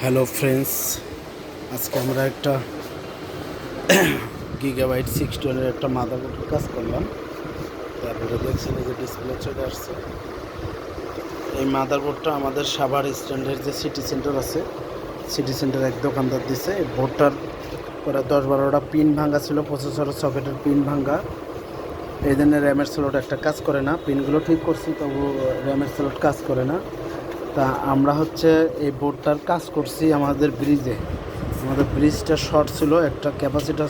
Hello friends, আজকে আমরা একটা গিগাবাইট 612 একটা মাদারবোর্ডের কাজ করলাম। তারপরে দেখছেন এই যে ডিসপ্লে চলে আসছে। এই মাদারবোর্ডটা আমাদের সাভার স্ট্যান্ডের যে সিটি সেন্টার আছে, সিটি সেন্টার এক দোকানদার দিছে। এই বোর্ডটার পরে 10-12টা পিন ভাঙ্গা ছিল, প্রসেসরের সকেটের পিন ভাঙ্গা। এই জন্য র্যামের স্লট একটা কাজ করে না। পিনগুলো ঠিক করছি, তবু র্যামের স্লট কাজ করে না। তা আমরা এই বোর্ডটার কাজ করছি আমাদের ব্রিজে। আমাদের ব্রিজটা শর্ট ছিল, একটা ক্যাপাসিটার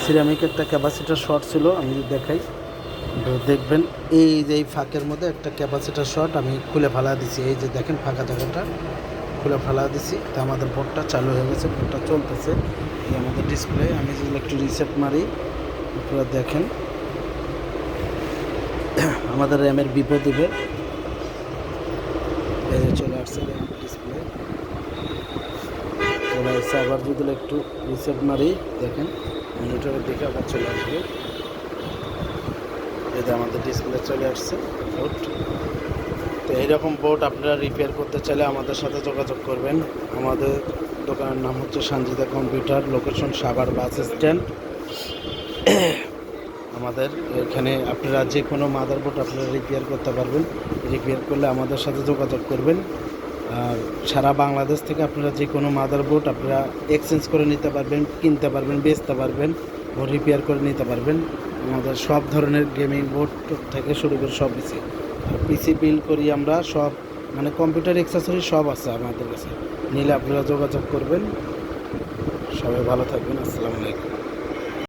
সিরামিক একটা ক্যাপাসিটার শর্ট ছিল। আমি দেখাই, দেখবেন এই যে এই ফাঁকের মধ্যে একটা ক্যাপাসিটার শর্ট আমি খুলে ফেলা দিছি। এই যে দেখেন ফাঁকা জায়গাটা খুলে ফেলা দিছি। তা আমাদের বোর্ডটা চালু হয়ে গেছে, বোর্ডটা চলতেছে। এই আমাদের ডিসপ্লে, আমি যদি একটু রিসেট মারি আপনারা দেখেন আমাদের র্যামের বিপদ দিবে। এই যে চলে আসছে ডিসপ্লে, চলে আসছে। আবার যদি একটু রিসেট মারি দেখেন মনিটরের দিকে আবার চলে আসবে। এই যে আমাদের ডিসপ্লে চলে আসছে বোর্ড। তো এইরকম বোর্ড আপনারা রিপেয়ার করতে চাইলে আমাদের সাথে যোগাযোগ করবেন। আমাদের দোকানের নাম হচ্ছে Sanjita computer, location Savar bus stand. আমাদের এখানে আপনারা যে কোনো মাদারবোর্ড আপনারা রিপেয়ার করতে পারবেন। রিপেয়ার করলে আমাদের সাথে যোগাযোগ করবেন। আর সারা বাংলাদেশ থেকে আপনারা যে কোনো মাদারবোর্ড আপনারা এক্সচেঞ্জ করে নিতে পারবেন, কিনতে পারবেন, বেচতে পারবেন ও রিপেয়ার করে নিতে পারবেন। আমাদের সব ধরনের গেমিং বোর্ড থেকে শুরু করে সব কিছু, আর পিসি বিল্ড করি আমরা সব, মানে কম্পিউটার অ্যাক্সেসরি সব আছে আমাদের কাছে। নিলে আপনারা যোগাযোগ করবেন। সবাই ভালো থাকবেন। আসসালামু আলাইকুম।